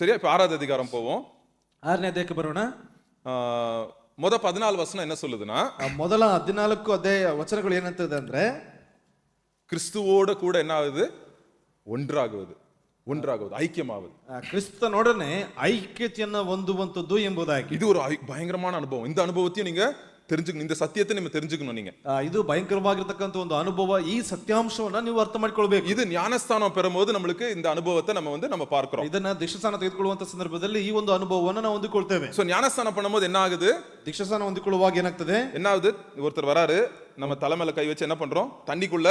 சரியா? இப்ப 6வது அதிகாரம் போவோம். 6ನೇ ಅಧ್ಯಾಯಕ್ಕೆ ಬರೋಣ. ಮೊದ 14 ವಚನ என்ன சொல்லுதுன்னா, ಮೊದಲ 14 ಅಧ್ಯಾಯ ವಚನಗಳು ಏನಂತದೆ ಅಂದ್ರೆ, கிறிஸ்துவோட கூட என்ன ஆகுது? ஒன்றாகுவது, ஐக்கியமாவது. ಕ್ರಿಸ್ತನೊಡನೆ ಐಕ್ಯತೆಯನ್ನ ಹೊಂದುವಂತದ್ದು ಎಂಬುದಾಗಿ. இது ஒரு பயங்கரமான அனுபவம். இந்த அனுபவத்தையும் நீங்க தெரிஞ்சுக்கணும், இந்த சத்தியத்தை நீங்க தெரிஞ்சுக்கணும். நீங்க ಇದು ಭಯಂಕರವಾಗಿರತಕ್ಕಂತ ಒಂದು ಅನುಭವ. ಈ ಸತ್ಯಾಂಶವನ್ನ ನೀವು ಅರ್ಥ ಮಾಡಿಕೊಳ್ಳಬೇಕು. இது ஞானஸ்தானம் பெறும்போது நம்மளுக்கு இந்த அனுபவத்தை நம்ம பார்க்கிறோம். ಇದನ್ನ ದೀಕ್ಷಾಸ್ನಾನ ತೆಗೆದುಕೊಳ್ಳುವಂತ ಸಂದರ್ಭದಲ್ಲಿ ಈ ಒಂದು ಅನುಭವವನ್ನು ನಾವು ಹೊಂದಿಕೊಳ್ತೇವೆ. சோ ஞானஸ்தானம் பண்ணும்போது என்ன ஆகுது? ದೀಕ್ಷಾಸ್ನಾನ ಹೊಂದಿಕೊಳ್ಳುವಾಗ ಏನಾಗ್ತದೆ? என்ன ஆகுது? ஒருத்தர் வராரு, நம்ம தலை மேல கை வச்சு என்ன பண்றோம்? தண்ணிக்குள்ள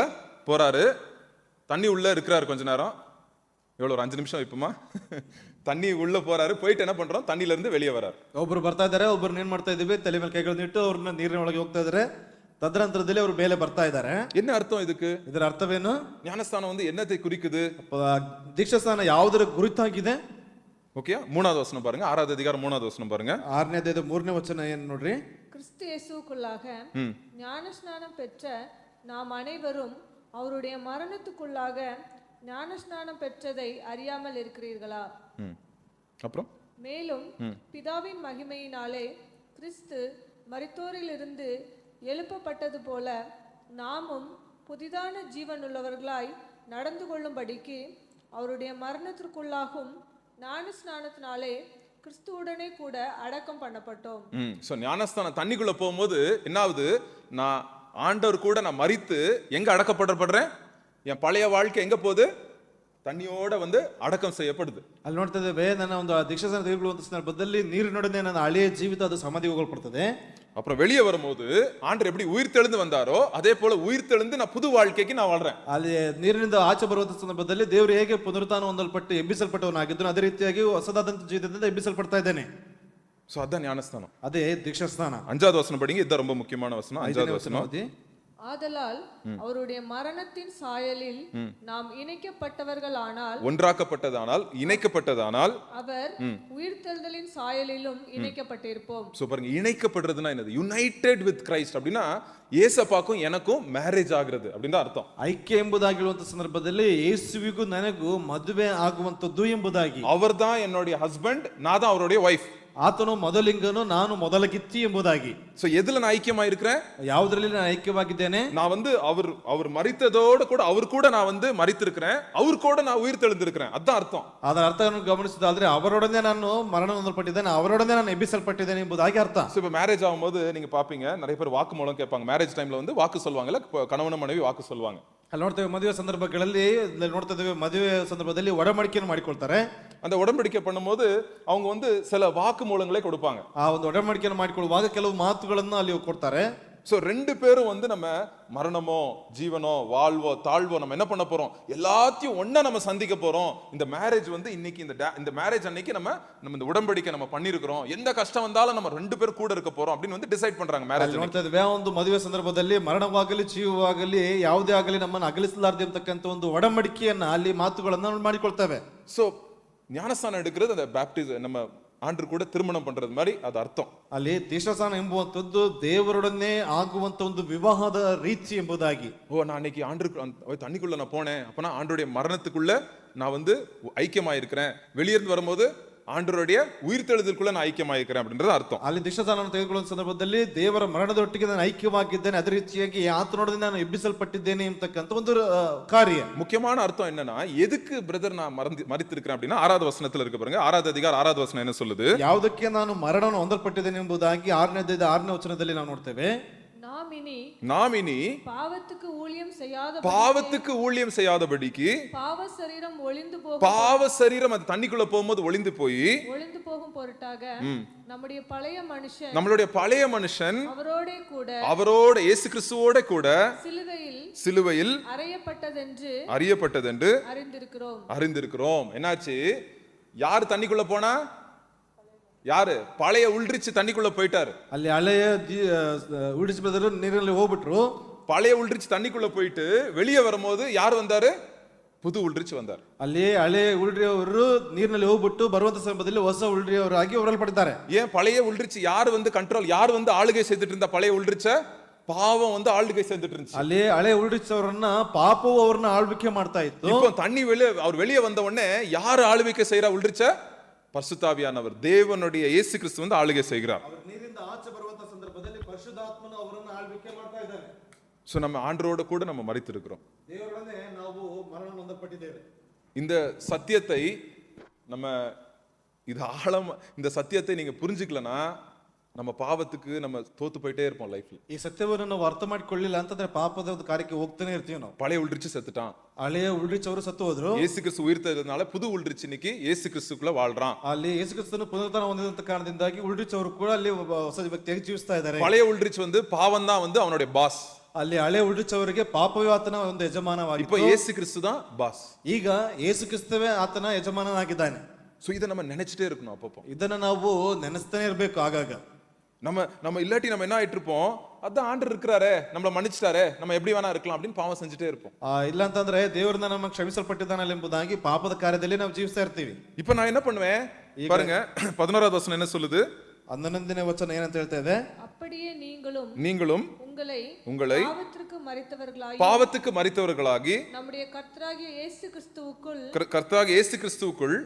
போறாரு. தண்ணி உள்ள இருக்கிறாரு கொஞ்ச நேரம். எவ்வளவு? ஒரு 5 நிமிஷம் இப்பமா தண்ணி உள்ள போறாரு. போயிட்டு என்ன பண்றோம்? தண்ணில இருந்து வெளியே வராரு. ಒಬ್ಬರು ಬರ್ತಾ ಇದ್ದಾರೆ, ಒಬ್ಬರನ್ನ ಏನ್ ಮಾಡ್ತಾ ಇದೀವಿ? ತಲೆ ಮೇಲೆ ಕೈಗಳನ್ನ ಇಟ್ಟು ಅವ್ರನ್ನ ನೀರಿನ ಒಳಗೆ ಹೋಗ್ತಾ ಇದ್ದಾರೆ. ತದನಂತರದಲ್ಲಿ ಅವರು ಮೇಲೆ ಬರ್ತಾ ಇದ್ದಾರೆ. என்ன அர்த்தம் இதுக்கு? ಇದರ ಅರ್ಥವೇನು? ஞானஸ்தானம் வந்து என்னத்தை குறிக்குது? ದೀಕ್ಷಾಸ್ನಾನ ಯಾವುದರ ಕುರಿತಾಗಿದೆ? ஓகே, 3வது வசனம் பாருங்க. 6வது அதிகாரம் 3வது வசனம் பாருங்க. 6ನೇ ಅಧ್ಯಾಯದ 3ನೇ ವಚನ ಏನು ನೋಡ್ರಿ. கிறிஸ்து இயேசுவுக்குள்ளாக ஞானஸ்நானம் பெற்ற நாம் அனைவரும் அவருடைய மரணத்துக்குள்ளாக ஞானஸ்நானம் பெற்றதை அறியாமல் இருக்கிறீர்களா? அப்புறம் மேலும் பிதாவின் மகிமையினாலே கிறிஸ்து மரித்தோரிலிருந்து எழுப்பப்பட்டது போல நாமும் புதிதான ஜீவனுள்ளவர்களாய் நடந்து கொள்ளும்படிக்கு அவருடைய மரணத்திற்குள்ளாகும் ஞானஸ்நானத்தினாலே கிறிஸ்துவுடனே கூட அடக்கம் பண்ணப்பட்டோம். சோ ஞானஸ்தானம் தண்ணிக்குள்ள போகும்போது என்ன ஆகுது? நான் ஆண்டவர் கூட நான் மரித்து எங்க அடக்கப்படுறேன்? என் பழைய வாழ்க்கை எங்க போகுது? தண்ணியோட வந்து அடக்கம் செய்யப்படுது. ಅಲ್ಲಿ ನೋಡ್ತಾ ಇದ್ದೇವೆ, ನನ್ನ ಒಂದು ದೀಕ್ಷಾಸ್ನಾನ ತೆಗೆದುಕೊಳ್ಳುವಂತ ಸಂದರ್ಭದಲ್ಲಿ ನೀರಿನೊಡನೆ ನನ್ನ ಹಳೆಯ ಜೀವಿತ ಅದು ಸಮಾಧಿಗೆ ಹೋಗಲ್ಪಡ್ತದೆ. அப்புறம் வெளியே வரும்போது ஆண்டவர் எப்படி உயிர் தெழுந்து வந்தாரோ அதே போல உயிர் தெழுந்து நான் புது வாழ்க்கைக்கு நான் வாழ்றேன். ಅಲ್ಲಿ ನೀರಿನಿಂದ ಆಚೆ ಬರುವಂತ ಸಂದರ್ಭದಲ್ಲಿ ದೇವರು ಹೇಗೆ ಪುನರುತ್ಥಾನ ಹೊಂದಲ್ಪಟ್ಟು ಎಬ್ಬಿಸಲ್ಪಟ್ಟವನಾಗಿದ್ದನು ಅದೇ ರೀತಿಯಾಗಿ ಹೊಸದಾದಂತ ಜೀವಿತದಿಂದ ಎಬ್ಬಿಸಲ್ಪಡ್ತಾ ಇದ್ದೇನೆ. சோ அதான் ஞானஸ்தானம். ಅದೇ ದೀಕ್ಷಾಸ್ನಾನ. 5வது வசனம் படிங்க. இது ரொம்ப முக்கியமான வசனம். 5வது வசனம். ஆதலால் அவருடைய மரணத்தின் சாயலில் நாம் இணைக்கப்பட்டவர்களானால், ஒன்றாக்கப்பட்டதானால், இணைக்கப்பட்டதானால் அவர் உயிர்த்தெழுதலின் சாயலிலும் இணைக்கப்பட்டிருப்போம். சோ பாருங்க, இணைக்கப்படுறதுன்னா என்னது? யுனைடெட் வித் கிரைஸ்ட் அப்படின்னா ஏசப்பாக்கும் எனக்கும் மேரேஜ் ஆகுறது அப்படின்னு அர்த்தம். ಐಕ್ಯ ಎಂಬುದಾಗಿರುವಂತ ಸಂದರ್ಭದಲ್ಲಿ ಯೇಸುವಿಗೂ ನನಗೂ ಮದುವೆ ಆಗುವಂತದ್ದು ಎಂಬುದಾಗಿ. அவர்தான் என்னுடைய ஹஸ்பண்ட், நான் தான் அவருடைய வைஃப். ಆತನು ಮೊದಲಿಂಗನು, ನಾನು ಮೊದಲ ಗಿತ್ತಿ ಎಂಬುದಾಗಿ. சோ எதுல நான் ஐக்கியமா இருக்கிறேன்? ಯಾವುದರಲ್ಲಿ ನಾನು ಐಕ್ಯವಾಗಿದ್ದೇನೆ? நான் வந்து அவர் மரித்ததோட கூட அவர் கூட நான் வந்து மரித்திருக்கிறேன், அவர் கூட நான் உயிர் தெழுந்திருக்கிறேன். அதான் அர்த்தம். ಅದರ ಅರ್ಥವನ್ನು ಗಮನಿಸಿದ್ರೆ ಅವರೊಡನೆ ನಾನು ಮರಣ ಹೊಂದಲ್ಪಟ್ಟಿದ್ದೇನೆ, ಅವರೊಡನೆ ನಾನು ಎಬ್ಬಿಸಲ್ಪಟ್ಟಿದ್ದೇನೆ ಎಂಬುದಾಗಿ ಅರ್ಥ. சோ இப்ப மேரேஜ் ஆகும்போது நீங்க பாப்பீங்க, நிறைய பேர் வாக்கு மூலம் கேட்பாங்க. மேரேஜ் டைம்ல வந்து வாக்கு சொல்லுவாங்கல்ல, கணவன் மனைவி வாக்கு சொல்லுவாங்க. ಅಲ್ಲಿ ನೋಡ್ತೇವೆ ಮದುವೆ ಸಂದರ್ಭಗಳಲ್ಲಿ ನೋಡ್ತಾ ಇದ್ದೇವೆ, ಮದುವೆ ಸಂದರ್ಭದಲ್ಲಿ ಒಡಂಬಡಿಕೆಯನ್ನು ಮಾಡಿಕೊಳ್ತಾರೆ. அந்த உடன்படிக்கை பண்ணும்போது அவங்க வந்து சில வாக்கு மூலங்களே கொடுப்பாங்க. ಆ ಒಂದು ಒಡಂಬಡಿಕೆಯನ್ನು ಮಾಡಿಕೊಳ್ಳುವಾಗ ಕೆಲವು ಮಾತುಗಳನ್ನು ಅಲ್ಲಿ ಕೊಡ್ತಾರೆ. சோ ரெண்டு பேரும் வந்து நம்ம மரணமோ ஜீவனோ வாழ்வோ தாழ்வோ நம்ம என்ன பண்ண போறோம்? எல்லாத்தையும் ஒண்ணா நம்ம சந்திக்க போறோம். இந்த மேரேஜ் வந்து இன்னைக்கு இந்த மேரேஜ் அன்னைக்கு நம்ம இந்த உடன்படிக்கை நம்ம பண்ணிருக்கிறோம். எந்த கஷ்டம் வந்தாலும் நம்ம ரெண்டு பேரும் கூட இருக்க போறோம் அப்படின்னு வந்து டிசைட் பண்றாங்க மேரேஜ். ನೋಡ್ತಾ ಇದ್ದೇವೆ, ಒಂದು ಮದುವೆ ಸಂದರ್ಭದಲ್ಲಿ ಮರಣವಾಗಲಿ ಜೀವವಾಗಲಿ ಯಾವುದೇ ಆಗಲಿ ನಮ್ಮನ್ನು ಅಗಲಿಸಲಾರದೆ ಅಂತಕ್ಕಂಥ ಒಂದು ಒಡಂಬಡಿಕೆಯನ್ನ ಅಲ್ಲಿ ಮಾತುಗಳನ್ನ ಮಾಡಿಕೊಳ್ತೇವೆ. சோ ஞானஸ்தானம் எடுக்கிறது அந்த பேப்டிசம், நம்ம ஆண்டு கூட திருமணம் பண்றது மாதிரி அது அர்த்தம். ಅಲ್ಲಿ ದೀಕ್ಷಾಸ್ನಾನ ಎಂಬುವಂತದ್ದು ದೇವರೊಡನೆ ಆಗುವಂತ ಒಂದು ವಿವಾಹದ ರೀತಿ ಎಂಬುದಾಗಿ. நான் அன்னைக்கு ஆண்டு தண்ணிக்குள்ள நான் போனேன், அப்பனா ஆண்டோடைய மரணத்துக்குள்ள நான் வந்து ஐக்கியமாயிருக்கிறேன். வெளியிருந்து வரும்போது ஆண்டவருடைய உயிர்த்தெழுதலுக்குள்ள நான் ஐக்கியமாயிருக்கிறேன் அப்படின்றது அர்த்தம். ಅಲ್ಲಿ ದೀಕ್ಷಾಸ್ನಾನವನ್ನು ತೆಗೆದುಕೊಳ್ಳುವ ಸಂದರ್ಭದಲ್ಲಿ ದೇವರ ಮರಣದೊಟ್ಟಿಗೆ ನಾನು ಐಕ್ಯವಾಗಿದ್ದೇನೆ, ಅದೇ ರೀತಿಯಾಗಿ ಆತನೊಡನೆ ನಾನು ಎಬ್ಬಿಸಲ್ಪಟ್ಟಿದ್ದೇನೆ ಎಂಬತಕ್ಕಂಥ ಒಂದು ಕಾರ್ಯ. முக்கியமான அர்த்தம் என்னன்னா, எதுக்கு பிரதர் நான் மரித்திருக்கிறேன் அப்படின்னா 6வது வசனத்துல இருக்கு பாருங்க. 6வது அதிகாரம் 6வது வசனம் என்ன சொல்லுது? ಯಾವುದಕ್ಕೆ ನಾನು ಮರಣವನ್ನು ಹೊಂದಲ್ಪಟ್ಟಿದ್ದೇನೆ ಎಂಬುದಾಗಿ 6ನೇ ಅಧ್ಯಾಯದ 6ನೇ ವಚನದಲ್ಲಿ ನಾವು ನೋಡ್ತೇವೆ. நாம் இனி பாவத்துக்கு ஊழியம் செய்யாதபடிக்கு பாவ சரீரம் அது தண்ணிக்குள்ள போகும்போது ஒளிந்து போகும் பொருட்டாக நம்மளுடைய பழைய மனுஷன் அவரோட இயேசு கிறிஸ்துவோட கூட சிலுவையில் அறியப்பட்டதென்று அறிந்திருக்கிறோம். என்னாச்சு? யார் தண்ணிக்குள்ள போனா? ಯಾರು? ಪಳೆಯ ಉಳ್ರಿಚ್ ತಣ್ಣಿக்குள்ள போயிட்டாரு. ಅಲ್ಲಿ ಹಳೆಯ ಉಳ್ರಿಚ್ ಬ್ರದರ್ ನೀರಲ್ಲಿ ಹೋಗ್ಬಿಟ್ರು. பழைய ಉಳ್ರಿಚ್ தண்ணிக்குள்ள போயிட்டு வெளியே வரும்போது யார் வந்தாரு? புது ಉಳ್ರಿಚ್ வந்தார். ಅಲ್ಲಿ ಹಳೆ ಉಳ್ರಿಯವರು ನೀರಿನಲ್ಲಿ ಹೋಗ್ಬಿಟ್ಟು ಬರುವಂತ ಸಂದರ್ಭದಲ್ಲಿ ಹೊಸ ಉಳ್ರಿಯವರಾಗಿ ಹೊರಲ್ಪಟ್ಟಿದ್ದಾರೆ. ஏன் பழைய ಉಳ್ರಿಚ್ யார் வந்து கண்ட்ரோல், யார் வந்து ஆளுகை செய்துட்டு இருந்த பழைய ಉಳ್ರಿಚ್? பாவம் வந்து ஆளுகை செய்துட்டு இருந்துச்சு. ಅಲ್ಲಿ ಹಳೆ ಉಳ್ರಿಚ್ ಅವರನ್ನ ಪಾಪವು ಅವರನ್ನ ಆಳ್ವಿಕೆ ಮಾಡ್ತಾ ಇತ್ತು. இப்போ தண்ணி அவர் வெளியே வந்த உடனே யார் ஆளுவிக்கை செய்யற? ಉಳ್ರಿಚ್ பரிசுத்தாவியானவர் தேவனுடைய இயேசு கிறிஸ்து வந்து ஆளுகை செய்கிறார். ಅವರು ನೀರಿಂದ ಆಚೆ ಬರುವಂತ ಸಂದರ್ಭದಲ್ಲಿ ಪರಿಶುದ್ಧಾತ್ಮನು ಅವರನ್ನು ಆಳ್ವಿಕೆ ಮಾಡ್ತಾ ಇದ್ದಾನೆ. ஸோ நம்ம ஆண்டரோட கூட நம்ம மரித்திருக்கிறோம். ದೇವರೊಡನೆ ನಾವು ಮರಣ ಹೊಂದಪಟ್ಟಿದ್ದೇವೆ. இந்த சத்தியத்தை நம்ம இது ஆழமா இந்த சத்தியத்தை நீங்க புரிஞ்சுக்கலனா நம்ம பாவத்துக்கு நம்ம தோத்து போயிட்டே இருப்போம் லைஃப்ல. ಈ ಸತ್ಯವನ್ನು ನಾವು ಅರ್ಥ ಮಾಡಿಕೊಳ್ಳಿಲ್ಲ ಅಂತಂದ್ರೆ ಪಾಪದ ಒಂದು ಕಾರ್ಯಕ್ಕೆ ಹೋಗ್ತಾನೆ ಇರ್ತೀವಿ ನಾವು. பழைய உள்ரிச்சு செத்துட்டான், ಹಳೆಯ ಉಳ್ರಿಚ್ ಅವರು ಸತ್ತು ಹೋದ್ರು. இயேசு கிறிஸ்து உயிர்த்ததுனால புது உள்ரிச்சு இன்னைக்கு இயேசு கிறிஸ்துக்குள்ள வாழ்றான். ಅಲ್ಲಿ ಯೇಸು ಕ್ರಿಸ್ತನು ಪುನರುತ್ಥಾನ ಹೊಂದಿದಂತ ಕಾರಣದಿಂದಾಗಿ ಉಳ್ರಿಚ್ ಅವರು ಕೂಡ ಅಲ್ಲಿ ಒಬ್ಬ ಹೊಸ ವ್ಯಕ್ತಿಯಾಗಿ ಜೀವಿಸ್ತಾ ಇದ್ದಾರೆ. பழைய உள்ரிச்சு வந்து பாவம் தான் வந்து அவனுடைய பாஸ். ಅಲ್ಲಿ ಹಳೆ ಉಳ್ರಿಚ್ ಅವರಿಗೆ ಪಾಪವೇ ಆತನ ಒಂದು ಯಜಮಾನವಾಗಿ. இப்போ இயேசு கிறிஸ்து தான் பாஸ். ಈಗ ಯೇಸು ಕ್ರಿಸ್ತವೇ ಆತನ ಯಜಮಾನನಾಗಿದ್ದಾನೆ. ஸோ இதை நம்ம நினைச்சிட்டே இருக்கணும் அப்பப்போ. ಇದನ್ನ ನಾವು ನೆನೆಸ್ತಾನೆ ಇರ್ಬೇಕು ಆಗಾಗ. நம்ம இல்லாட்டி நம்ம என்ன ஆயிட்டு இருப்போம், அதான் ஆண்டவர் இருக்கிறாரே நம்மள மன்னிச்சிட்டாரே நம்ம எப்படி வேணா இருக்கலாம் அப்படின்னு பாவம் செஞ்சுட்டே இருப்போம். ಇಲ್ಲ ಅಂತಂದ್ರೆ ದೇವರಿಂದ ನಮಗೆ ಕ್ಷಮಿಸಲ್ಪಟ್ಟಿದ್ದಾನಲ್ಲ ಎಂಬುದಾಗಿ ಪಾಪದ ಕಾರ್ಯದಲ್ಲಿ ನಾವು ಜೀವಿಸ್ತಾ ಇರ್ತೀವಿ. இப்போ நான் என்ன பண்ணுவேன் பாருங்க, 11வது வசனம் என்ன சொல்லுது? 11ನೇ ವಚನ ಏನಂತ ಹೇಳ್ತಾ ಇದೆ? அப்படியே நீங்களும் உங்களை பாவத்துக்கு மரித்தவர்களாகி நம்முடைய கர்த்தராகிய இயேசு கிறிஸ்துவுக்குள்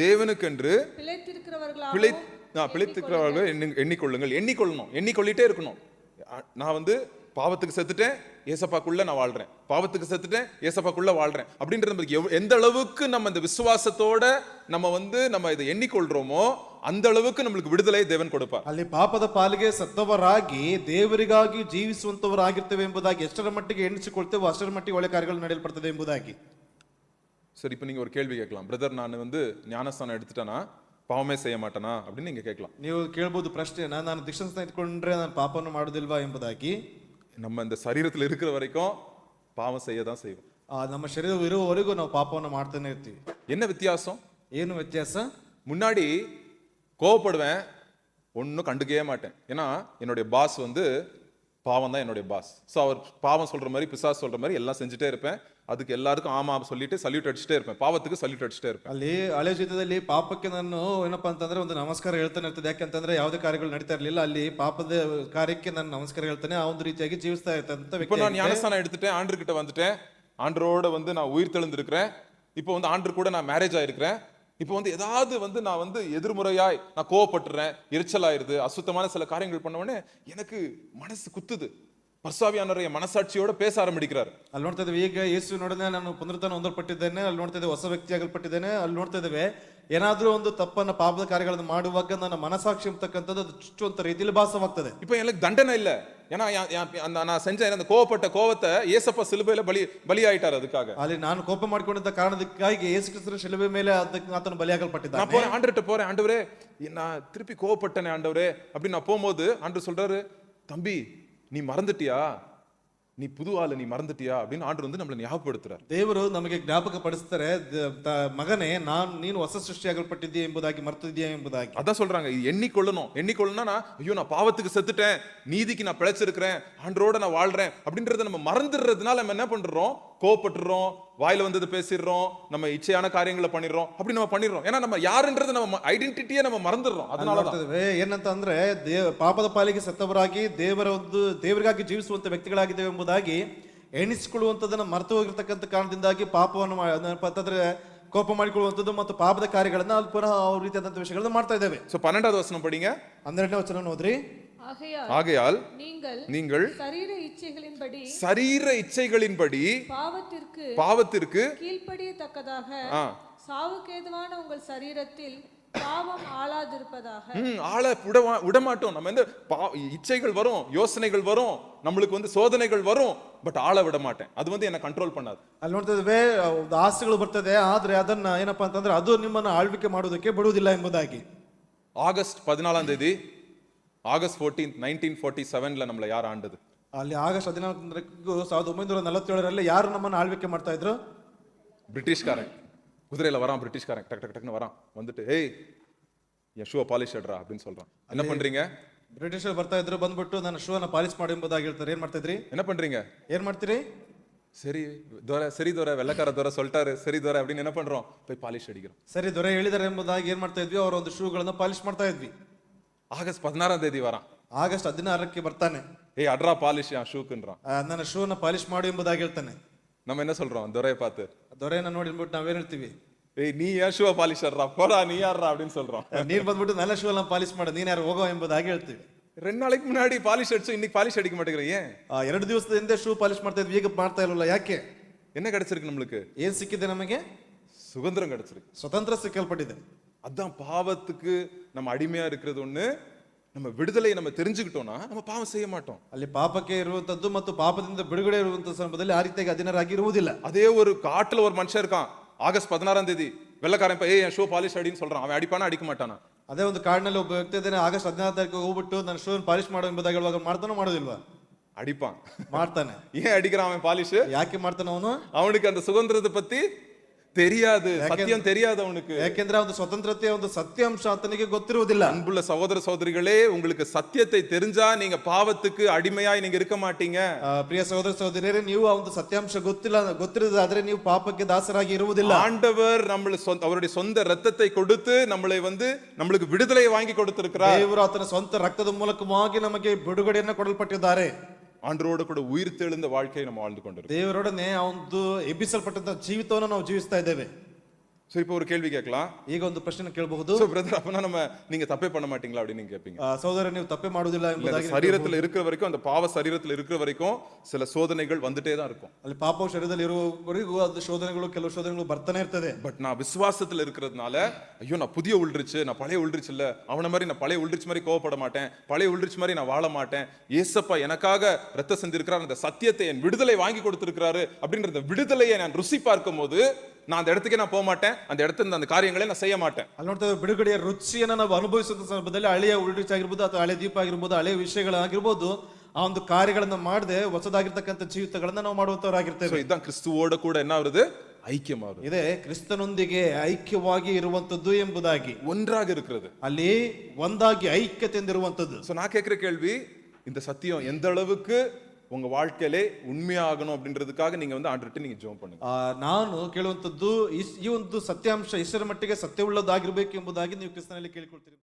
தேவனுக்கென்று பிழைத்திருக்கிறவர்கள் எண்ணிக்கொள்ளணும். இருக்கணும். நான் வந்து பாவத்துக்கு செத்துட்டேன், ஏசப்பாக்குள்ள நான் வாழ்றேன், பாவத்துக்கு செத்துட்டேன், ஏசப்பாக்குள்ள வாழ்றேன் அப்படின்றது நமக்கு எந்த அளவுக்கு நம்ம இந்த விசுவாசத்தோட நம்ம இதை எண்ணிக்கொள்றோமோ அந்த அளவுக்கு நம்மளுக்கு விடுதலை தேவன் கொடுப்பார். ಅಲ್ಲಿ ಪಾಪದ ಪಾಲಿಗೆ ಸತ್ತವರಾಗಿ ದೇವರಿಗಾಗಿ ಜೀವಿಸುವಂತವರಾಗಿರ್ತೇವೆ ಎಂಬುದಾಗಿ ಎಷ್ಟರ ಮಟ್ಟಿಗೆ ಎಣಿಸಿಕೊಳ್ತೇವೆ ಅಷ್ಟರ ಮಟ್ಟಿಗೆ ಒಳ್ಳೆ ಕಾರ್ಯಗಳು ನಡೆಯಲ್ಪಡ್ತದೆ ಎಂಬುದಾಗಿ. சரி, இப்போ நீங்க ஒரு கேள்வி கேட்கலாம், பிரதர் நான் வந்து ஞானஸ்தானம் எடுத்துட்டேனா பாவமே செய்ய மாட்டேனா அப்படின்னு நீங்க கேட்கலாம். ನೀವು ಕೇಳಬಹುದು ಪ್ರಶ್ನೆನ, ನಾನು ದೀಕ್ಷಾಸ್ನಾನ ಇಟ್ಕೊಂಡ್ರೆ ನಾನು ಪಾಪವನ್ನು ಮಾಡುವುದಿಲ್ವಾ ಎಂಬುದಾಗಿ. நம்ம இந்த சரீரத்தில் இருக்கிற வரைக்கும் பாவம் செய்ய தான் செய்வோம். ನಮ್ಮ ಶರೀರ ಇರುವವರೆಗೂ ನಾವು ಪಾಪವನ್ನು ಮಾಡ್ತಾನೆ ಇರ್ತೀವಿ. என்ன வித்தியாசம்? ಏನು ವ್ಯತ್ಯಾಸ? முன்னாடி கோவப்படுவேன், ஒன்றும் கண்டுக்கவே மாட்டேன், ஏன்னா என்னுடைய பாஸ் வந்து பாவம் தான் என்னுடைய பாஸ். ஸோ அவர் பாவம் சொல்ற மாதிரி பிசாசு சொல்ற மாதிரி எல்லாம் செஞ்சுட்டே இருப்பேன், அதுக்கு எல்லாருக்கும் ஆமா சொல்லிட்டு சல்யூட் அடிச்சுட்டே இருப்பேன், பாவத்துக்கு ಸಲ್ಯೂಟ್ ಅಡಿಸ್ಟೇ இருப்பேன். ಅಲ್ಲಿ ಹಳೆ ಜೀವಿತದಲ್ಲಿ ಪಾಪಕ್ಕೆ ನಾನು ಏನಪ್ಪಾ ಅಂತಂದ್ರೆ ಒಂದು ನಮಸ್ಕಾರ ಹೇಳ್ತಾನೆ ಇರ್ತದೆ. ಯಾಕಂತಂದ್ರೆ ಯಾವುದೇ ಕಾರ್ಯಗಳು ನಡೀತಾ ಇರಲಿಲ್ಲ, ಅಲ್ಲಿ ಪಾಪದ ಕಾರ್ಯಕ್ಕೆ ನಾನು ನಮಸ್ಕಾರ ಹೇಳ್ತಾನೆ, ಆ ಒಂದು ರೀತಿಯಾಗಿ ಜೀವಿಸ್ತಾ ಇರ್ತಂತ. இப்போ நான் ஞானஸ்தானம் எடுத்துட்டேன், ஆண்டர் கிட்ட வந்துட்டேன், ஆண்டரோட வந்து நான் உயிர் தெழுந்திருக்கிறேன், இப்போ வந்து ஆண்டர் கூட நான் மேரேஜ் ஆயிருக்கிறேன். இப்போ வந்து ஏதாவது வந்து நான் வந்து எதிர்முறையாய் நான் கோவப்பட்டுறேன், எரிச்சலாயிருது, அசுத்தமான சில காரியங்கள் பண்ண உடனே எனக்கு மனசு குத்துது. பரிசுத்தாவியானவர் மனசாட்சியோட பேச ஆரம்பிக்கிறார். ಅಲ್ಲಿ ನೋಡ್ತಾ ಇದ್ದೇವೆ ಈಗ ಯೇಸುವಿನೊಡನೆ ನಾನು ಪುನರುತ್ಥಾನ ಹೊಂದಲ್ಪಟ್ಟಿದ್ದೇನೆ, ಅಲ್ಲಿ ನೋಡ್ತಾ ಇದ್ದೇವೆ ಹೊಸ ವ್ಯಕ್ತಿ ಆಗಲ್ಪಟ್ಟಿದ್ದೇನೆ. ಅಲ್ಲಿ ನೋಡ್ತಾ ಇದ್ದೇವೆ ಏನಾದ್ರೂ ಒಂದು ತಪ್ಪನ್ನ ಪಾಪದ ಕಾರ್ಯಗಳನ್ನು ಮಾಡುವಾಗ ನನ್ನ ಮನಸಾಕ್ಷಿ ಅಂತಕ್ಕಂಥದ್ದು ಅದು ಚುಚ್ಚುವಂತ ರೀತಿಯಲ್ಲಿ ಭಾಸವಾಗ್ತದೆ. இப்போ எனக்கு தண்டனை இல்ல, ஏன்னா நான் செஞ்ச அந்த கோவப்பட்ட கோவத்தை ஏசப்பா சிலுவையில பலியாயிட்டார். அதுக்காக ಅಲ್ಲಿ ನಾನು ಕೋಪ ಮಾಡಿಕೊಂಡಿದ್ದ ಕಾರಣಕ್ಕಾಗಿ ಯೇಸು ಕ್ರಿಸ್ತನ ಶಿಲುಬೆ ಮೇಲೆ ಆತನು ಬಲಿಯಾಗಲ್ಪಟ್ಟಿದ್ದಾನೆ. நான் போறேன் ஆண்டவர்ட்ட போறேன், ஆண்டவரே நான் திருப்பி கோவப்பட்டேனே ஆண்டவரே அப்படின்னு நான் போகும்போது ஆண்டவர் சொல்றாரு, தம்பி நீ மறந்துட்டியா, நீ புது ஆளு, நீ மறந்துட்டியா அப்படின்னு ஆண்டவர் வந்து நம்மளை ஞாபகப்படுத்துறார். ದೇವರು ನಮಗೆ ಜ್ಞಾಪಕ ಪಡಿಸ್ತಾರೆ, ಮಗನೇ ನೀನು ಹೊಸ ಸೃಷ್ಟಿಯಾಗಲ್ಪಟ್ಟಿದ್ದೀಯ ಎಂಬುದಾಗಿ, ಮರ್ತಿದ್ದೀಯಾ ಎಂಬುದಾಗಿ. அதான் சொல்றாங்க, எண்ணிக்கொள்ளணும்னா ஐயோ நான் பாவத்துக்கு செத்துட்டேன், நீதிக்கு நான் பிழைச்சிருக்கிறேன், ஆண்டரோட நான் வாழ்றேன் அப்படின்றத நம்ம மறந்துடுறதுனால நம்ம என்ன பண்றோம், கோவப்பட்டுறோம், வாயில வந்தது பேசிடுறோம், நம்ம இச்சையான காரியங்களை பண்ணிடுறோம், அப்படி நம்ம பண்ணிடுறோம். ஏன்னா நம்ம யாருன்றது நம்ம ஐடென்டிட்டியை நம்ம மறந்துடுறோம். அதனால ಏನಂತ ಅಂದ್ರೆ ಪಾಪದ ಪಾಲಿಗೆ ಸತ್ತವರಾಗಿ ದೇವರಿಗಾಗಿ ಜೀವಿಸುವಂತ ವ್ಯಕ್ತಿಗಳಾಗಿದ್ದೇವೆ ಎಂಬುದಾಗಿ ಎಣಿಸಿಕೊಳ್ಳುವಂತದನ್ನ ಮರೆತು ಹೋಗಿರ್ತಕ್ಕಂಥ ಕಾರಣದಿಂದಾಗಿ ಪಾಪವನ್ನು ಅಂತಂದ್ರೆ ಕೋಪ ಮಾಡಿಕೊಳ್ಳುವಂಥದ್ದು ಮತ್ತು ಪಾಪದ ಕಾರ್ಯಗಳನ್ನ ಅಲ್ಲಿ ಪುನಃ ಅವ್ರ ರೀತಿಯಾದಂಥ ವಿಷಯಗಳನ್ನ ಮಾಡ್ತಾ ಇದ್ದೇವೆ. ಸೊ 12வது வசனம் படிங்க. 12ನೇ ವಚನ ಓದ್ರಿ. ஆகையால் நீங்கள் சரீர இச்சைகளின்படி பாவத்திற்கு கீழ்ப்படியத்தக்கதாக சாவுக்கேதுவான உங்கள் சரீரத்தில் பாவம் ஆளாதிருப்பதாக. ஆள விடமாட்டோம். நம்ம இந்த இச்சைகள் வரும், யோசனைகள் வரும், நம்மளுக்கு வந்து சோதனைகள் வரும், பட் ஆள விட மாட்டேன், அது வந்து என்ன ಕಂಟ್ರೋಲ್ பண்ணாது. ಅಲ್ಲಿ ನೋಡ್ತಾ ಇದ್ದೇವೆ ಆಸೆಗಳು ಬರ್ತದೆ, ಆದ್ರೆ ಅದನ್ನ ಏನಪ್ಪಾ ಅಂತಂದ್ರೆ ಅದು ನಿಮ್ಮನ್ನ ಆಳ್ವಿಕೆ ಮಾಡೋದಕ್ಕೆ ಬಿಡುವುದಿಲ್ಲ ಎಂಬುದಾಗಿ. ಆಗಸ್ಟ್ 14 தேதி ஆகஸ்ட் 14 1947 நம்மள ಯಾರು ಆಂಡது? ಅಲ್ಲಿ ಆಗಸ್ಟ್ 14 1947 ಯಾರು ನಮ್ಮನ್ನ ಆಳ್ವಿಕೆ ಮಾಡ್ತಾ ಇದ್ರು? பிரிட்டிஷ்காரன். குதிரையில வரான் பிரிட்டிஷ்காரன், டக் டக் டக்னு வரான், வந்துட்டு ஏய் என் ஷூவை பாலிஷ் அட்ரா அப்படின்னு சொல்றான். என்ன பண்றீங்க? ಬ್ರಿಟಿಷರು ಬರ್ತಾ ಇದ್ರು, ಬಂದ್ಬಿಟ್ಟು ನನ್ನ ಶೂನ ಪಾಲಿಶ್ ಮಾಡಿ ಎಂಬುದಾಗಿ ಹೇಳ್ತಾರೆ. ಏನ್ ಮಾಡ್ತಾ ಇದ್ರಿ? என்ன பண்றீங்க? ಏನ್ ಮಾಡ್ತೀರಿ? சரி தோர வெள்ளக்கார தோர சொல்லிட்டாரு, சரி தோர அப்படின்னு என்ன பண்றோம், போய் பாலிஷ் அடிக்கிறோம். ಸರಿ ದೊರೆ ಹೇಳಿದಾರೆ ಎಂಬುದಾಗಿ ಏನ್ ಮಾಡ್ತಾ ಇದ್ವಿ, ಅವರ ಒಂದು ಶೂಗಳನ್ನ ಪಾಲಿಶ್ ಮಾಡ್ತಾ ಇದ್ವಿ. ಆಗಸ್ಟ್ 16 தேதி வரான். ಆಗಸ್ಟ್ 16ಕ್ಕೆ ಬರ್ತಾನೆ. ஏய் அட்ரா பாலிஷ் ಆ ಶೂக்குன்றான். ನನ್ನ ಶೂನ ಪಾಲಿಶ್ ಮಾಡು ಎಂಬುದಾಗಿ ಹೇಳ್ತಾನೆ. நம்ம என்ன சொல்றோம் ದೊರೆಯ பார்த்து? ದೊರೆಯನ್ನ ನೋಡಿ ಬಿಟ್ಟು ನಾವೇನ್ ಹೇಳ್ತೀವಿ? ஏய் நீ ஏன் ஷூ பாலிஷர்ரா போடா நீ யாரா அப்படின்னு சொல்றோம். ನೀನ್ ಬಂದ್ಬಿಟ್ಟು ನನ್ನ ಶೂ ಎಲ್ಲ ಪಾಲಿಶ್ ಮಾಡು, ನೀನ್ ಯಾರು ಹೋಗೋ ಎಂಬುದಾಗಿ ಹೇಳ್ತೀವಿ. 2 நாளைக்கு முன்னாடி பாலிஷ் அடிச்சு இன்னைக்கு பாலிஷ் அடிக்க மாட்டேங்கிறேன் ஏன்? 2 ದಿವಸದ ಹಿಂದೆ ಶೂ ಪಾಲಿಶ್ ಮಾಡ್ತಾ ಇದ್ವಿ, ಈಗ ಮಾಡ್ತಾ ಇಲ್ವಲ್ಲ, ಯಾಕೆ? என்ன கிடைச்சிருக்கு நம்மளுக்கு? ಏನ್ ಸಿಕ್ಕಿದೆ ನಮಗೆ? சுதந்திரம் கிடைச்சிருக்கு. ಸ್ವತಂತ್ರ ಸಿಕ್ಕಲ್ಪಟ್ಟಿದೆ. அதான் பாவத்துக்கு நம்ம அடிமையா இருக்கிறது ஒண்ணு, நம்ம விடுதலையை நம்ம தெரிஞ்சுக்கிட்டோம்னா நம்ம பாவம் செய்ய மாட்டோம். ಅಲ್ಲಿ ಪಾಪಕ್ಕೆ ಇರುವಂತದ್ದು ಮತ್ತು ಪಾಪದಿಂದ ಬಿಡುಗಡೆ ಇರುವಂತ ಸಂದರ್ಭದಲ್ಲಿ ಆ ರೀತಿಯಾಗಿ ಅಧೀನರಾಗಿ ಇರುವುದಿಲ್ಲ. அதே ஒரு காட்டுல ஒரு மனுஷன் இருக்கான், ஆகஸ்ட் 16ஆம் தேதி வெள்ளக்காரன் போய் என் ஷூ பாலிஷ் அடின்னு சொல்றான். அவன் அடிப்பானா அடிக்க மாட்டானா? ಅದೇ ಒಂದು ಕಾಡಿನಲ್ಲಿ ಒಬ್ಬ ವ್ಯಕ್ತಿ ಇದ್ದಾನೆ, ಆಗಸ್ಟ್ 16 ತಾರೀಕು ಹೋಗ್ಬಿಟ್ಟು ನನ್ನ ಶೂ ಪಾಲಿಶ್ ಮಾಡೋ ಎಂಬುದಾಗಿ ಹೇಳುವಾಗ ಮಾಡ್ತಾನೋ ಮಾಡೋದಿಲ್ವಾ? அடிப்பான். ಮಾಡ್ತಾನೆ. ஏன் அடிக்கிறான் அவன் பாலிஷ்? ಯಾಕೆ ಮಾಡ್ತಾನೆ ಅವನು? அவனுக்கு அந்த சுதந்திரத்தை பத்தி தெரியாது, சத்தியம் தெரியாது அவனுக்கு. ಯಾಕೆಂದ್ರೆ ಒಂದು ಸ್ವತಂತ್ರತೆಯ ಒಂದು ಸತ್ಯಾಂಶ ಆತನಿಗೆ ಗೊತ್ತಿರುವುದಿಲ್ಲ. அன்புள்ள சகோதர சகோதரிகளே, உங்களுக்கு சத்தியத்தை தெரிஞ்சா நீங்க பாவத்துக்கு அடிமையாய் நீங்க இருக்க மாட்டீங்க. ಪ್ರಿಯ ಸಹೋದರ ಸಹೋದರಿಯರೇ, ನೀವು ಆ ಒಂದು ಸತ್ಯಾಂಶ ಗೊತ್ತಿರೋದಾದ್ರೆ ನೀವು ಪಾಪಕ್ಕೆ ದಾಸರಾಗಿ ಇರುವುದಿಲ್ಲ. ஆண்டவர் அவருடைய சொந்த ரத்தத்தை கொடுத்து நம்மளை நம்மளுக்கு விடுதலையை வாங்கி கொடுத்திருக்கிறார். ದೇವರು ಆತನ ಸ್ವಂತ ರಕ್ತದ ಮೂಲಕವಾಗಿ ನಮಗೆ ಬಿಡುಗಡೆಯನ್ನು ಕೊಡಲ್ಪಟ್ಟಿದ್ದಾರೆ. ஆண்டவரோடு கூட உயிர் தெழுந்த வாழ்க்கையை நம்ம வாழ்ந்து கொண்டிருக்கோம். ದೇವರೊಡನೆ ಆ ಒಂದು ಎಬ್ಬಿಸಲ್ಪಟ್ಟಂತ ಜೀವಿತವನ್ನು ನಾವು ಜೀವಿಸ್ತಾ ಇದ್ದೇವೆ. சோ இப்போ ஒரு கேள்வி கேட்கலாம். ಈಗ ಒಂದು ಪ್ರಶ್ನೆ ಕೇಳಬಹುದು. சோ பிரதர், அப்பனா நம்ம நீங்க தப்பே பண்ண மாட்டீங்களா அப்படி நீங்க கேப்பீங்க. ಸಹೋದರ, ನೀವು ತಪ್ಪೇ ಮಾಡುವುದಿಲ್ಲ ಎಂಬುದಾಗಿ சரீரத்துல இருக்கிற வரைக்கும், அந்த பாவ சரீரத்துல இருக்கிற வரைக்கும் சில சோதனைகள் வந்துட்டே தான் இருக்கும். ಅಲ್ಲಿ ಪಾಪವು ಶರೀರದಲ್ಲಿ ಇರುವವರೆಗೂ ಅದು ಶೋಧನೆಗಳು, ಕೆಲವು ಶೋಧನೆಗಳು ಬರ್ತಾನೆ ಇರ್ತದೆ. பட் நான் விசுவாசத்துல இருக்கிறதுனால, ஐயோ நான் புதிய உள்றிச்சு, நான் பழைய உள்றிச்சு இல்ல, அவன மாதிரி நான் பழைய உள்றிச்சு மாதிரி கோவப்பட மாட்டேன், பழைய உள்றிச்சு மாதிரி நான் வாழ மாட்டேன், ஏசப்பா எனக்காக ரத்த சிந்தி இருக்கிறார், அந்த சத்தியத்தை என் விடுதலை வாங்கி கொடுத்திருக்கிறாரு அப்படின்ற விடுதலையை நான் ருசி பார்க்கும் போது நான் அந்த இடத்துக்கே நான் போக மாட்டேன், அந்த இடத்துல அந்த காரியங்களை நான் செய்ய மாட்டேன். ಅಲ್ಲಿ ನೋಡ್ತಾ ಬಿಡುಗಡೆಯ ರುಚಿಯನ್ನು ನಾವು ಅನುಭವಿಸುವ ಸಂದರ್ಭದಲ್ಲಿ ಹಳೆಯ ಉಲ್ಡಿಚ್ ಆಗಿರ್ಬೋದು ಅಥವಾ ಹಳೆ ದೀಪ ಆಗಿರ್ಬೋದು, ಹಳೆಯ ವಿಷಯಗಳಾಗಿರ್ಬೋದು, ಆ ಒಂದು ಕಾರ್ಯಗಳನ್ನ ಮಾಡದೆ ಹೊಸದಾಗಿರ್ತಕ್ಕಂಥ ಜೀವಿತಗಳನ್ನ ನಾವು ಮಾಡುವಂತವರಾಗಿರ್ತೇವೆ. இதுதான் கிறிஸ்துவோட கூட என்ன வருது? ஐக்கியமாகுது. ಇದೇ ಕ್ರಿಸ್ತನೊಂದಿಗೆ ಐಕ್ಯವಾಗಿ ಇರುವಂತದ್ದು ಎಂಬುದಾಗಿ, ஒன்றாக இருக்கிறது, ಅಲ್ಲಿ ಒಂದಾಗಿ ಐಕ್ಯತೆಯಿಂದ ಇರುವಂತದ್ದು. சோ நான் கேட்கிற கேள்வி, இந்த சத்தியம் எந்த அளவுக்கு உங்க வாழ்க்கையிலே உண்மையாகணும் அப்படின்றதுக்காக நீங்க ஆண்டவர்கிட்ட நீங்க ஜெபம் பண்ணுங்க. ನಾನು ಕೇಳುವಂತದ್ದು ಈ ಒಂದು ಸತ್ಯಾಂಶ ಇಷ್ಟರ ಮಟ್ಟಿಗೆ ಸತ್ಯವುಳ್ಳದಾಗಿರ್ಬೇಕು ಎಂಬುದಾಗಿ ನೀವು ಕ್ರಿಸ್ತನಲ್ಲಿ ಕೇಳಿಕೊಳ್ತೀರಿ.